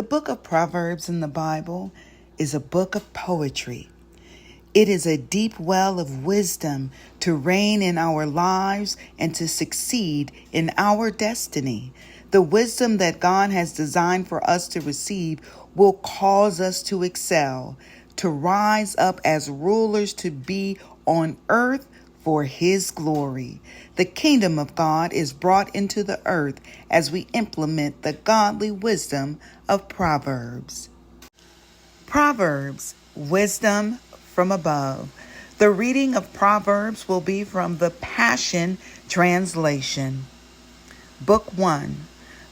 book of Proverbs in the Bible is a book of poetry. It is a deep well of wisdom to reign in our lives and to succeed in our destiny. The wisdom that God has designed for us to receive will cause us to excel, to rise up as rulers, to be on earth for His glory. The kingdom of God is brought into the earth as we implement the godly wisdom of Proverbs. Proverbs, wisdom from above. The reading of Proverbs will be from the Passion Translation. Book 1.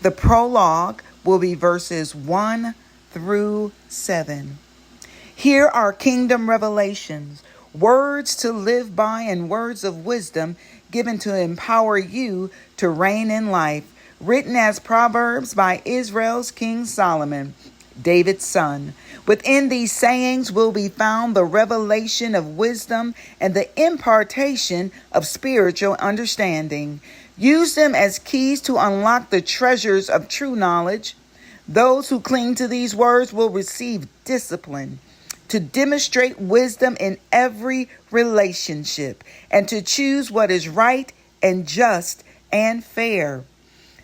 The prologue will be verses 1 through 7. Here are kingdom revelations, words to live by and words of wisdom given to empower you to reign in life, written as Proverbs by Israel's King Solomon, David's son. Within these sayings will be found the revelation of wisdom and the impartation of spiritual understanding. Use them as keys to unlock the treasures of true knowledge. Those who cling to these words will receive discipline to demonstrate wisdom in every relationship and to choose what is right and just and fair.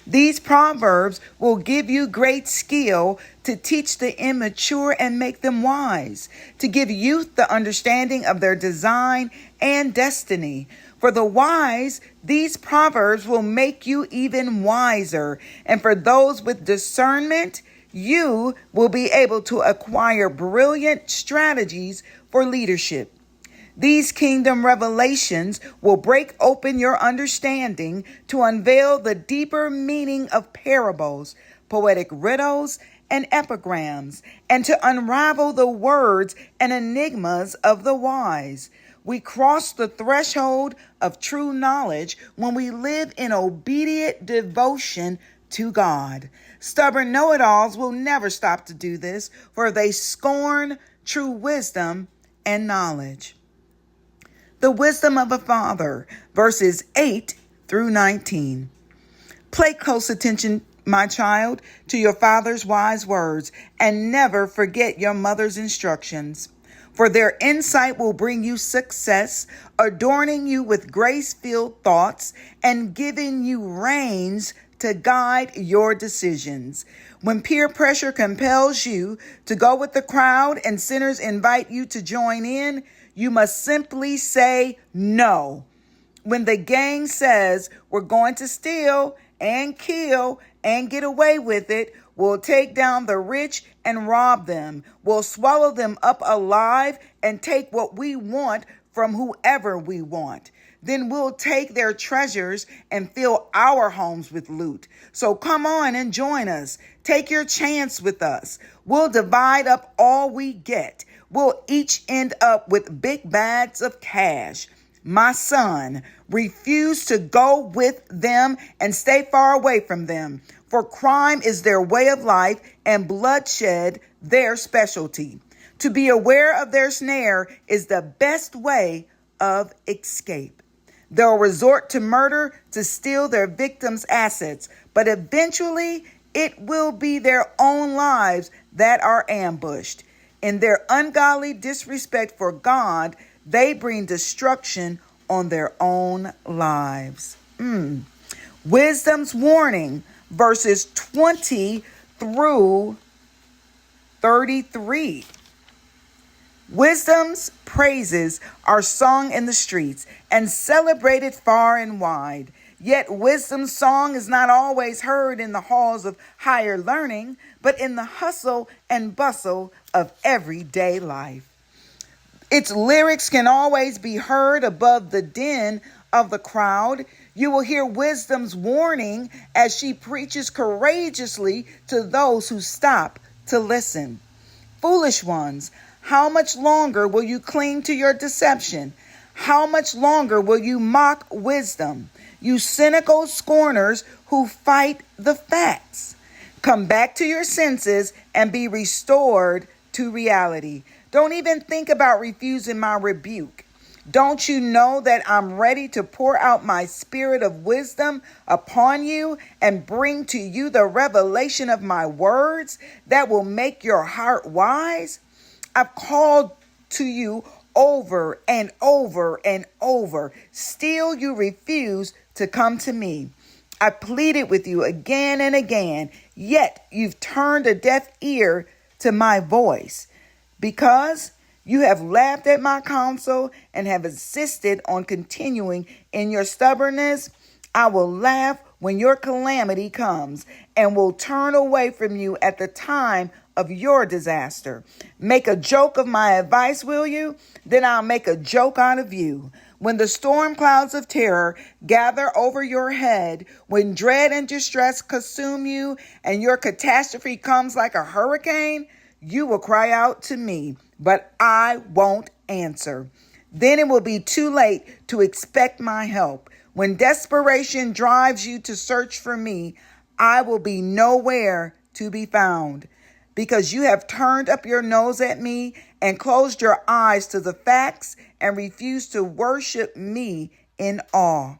These proverbs will give you great skill to teach the immature and make them wise, to give youth the understanding of their design and destiny. For the wise, these proverbs will make you even wiser, and for those with discernment, you will be able to acquire brilliant strategies for leadership. These kingdom revelations will break open your understanding to unveil the deeper meaning of parables, poetic riddles, and epigrams, and to unravel the words and enigmas of the wise. We cross the threshold of true knowledge when we live in obedient devotion to God. Stubborn know-it-alls will never stop to do this, for they scorn true wisdom and knowledge. The wisdom of a father, verses 8 through 19. Pay close attention, my child, to your father's wise words, and never forget your mother's instructions. For their insight will bring you success, adorning you with grace-filled thoughts and giving you reins to guide your decisions. When peer pressure compels you to go with the crowd and sinners invite you to join in, you must simply say no. When the gang says we're going to steal and kill and get away with it, we'll take down the rich and rob them, we'll swallow them up alive and take what we want from whoever we want. Then we'll take their treasures and fill our homes with loot. So come on and join us. Take your chance with us. We'll divide up all we get. We'll each end up with big bags of cash. My son, refuse to go with them and stay far away from them, for crime is their way of life and bloodshed their specialty. To be aware of their snare is the best way of escape. They'll resort to murder to steal their victims' assets, but eventually it will be their own lives that are ambushed. In their ungodly disrespect for God, they bring destruction on their own lives. Wisdom's warning, verses 20 through 33. Wisdom's praises are sung in the streets and celebrated far and wide. Yet wisdom's song is not always heard in the halls of higher learning, but in the hustle and bustle of everyday life. Its lyrics can always be heard above the din of the crowd. You will hear wisdom's warning as she preaches courageously to those who stop to listen. Foolish ones, how much longer will you cling to your deception? How much longer will you mock wisdom? You cynical scorners who fight the facts. Come back to your senses and be restored to reality. Don't even think about refusing my rebuke. Don't you know that I'm ready to pour out my spirit of wisdom upon you and bring to you the revelation of my words that will make your heart wise? I've called to you over and over and over. Still, you refuse to come to me. I pleaded with you again and again, yet you've turned a deaf ear to my voice. Because you have laughed at my counsel and have insisted on continuing in your stubbornness, I will laugh when your calamity comes and will turn away from you at the time of your disaster. Make a joke of my advice, will you? Then I'll make a joke out of you. When the storm clouds of terror gather over your head, when dread and distress consume you, and your catastrophe comes like a hurricane, you will cry out to me, but I won't answer. Then it will be too late to expect my help. When desperation drives you to search for me, I will be nowhere to be found. Because you have turned up your nose at me and closed your eyes to the facts and refused to worship me in awe.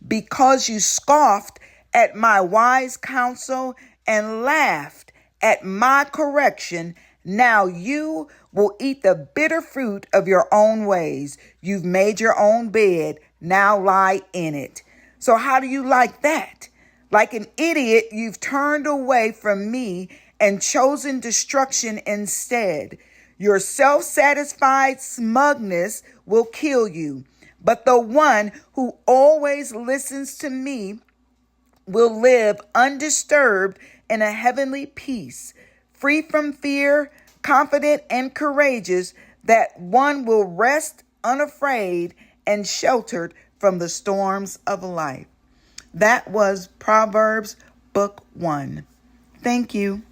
Because you scoffed at my wise counsel and laughed at my correction, now you will eat the bitter fruit of your own ways. You've made your own bed, now lie in it. So how do you like that? Like an idiot, you've turned away from me and chosen destruction instead. Your self-satisfied smugness will kill you, but the one who always listens to me will live undisturbed in a heavenly peace, free from fear, confident and courageous, that one will rest unafraid and sheltered from the storms of life. That was Proverbs Book 1. Thank you.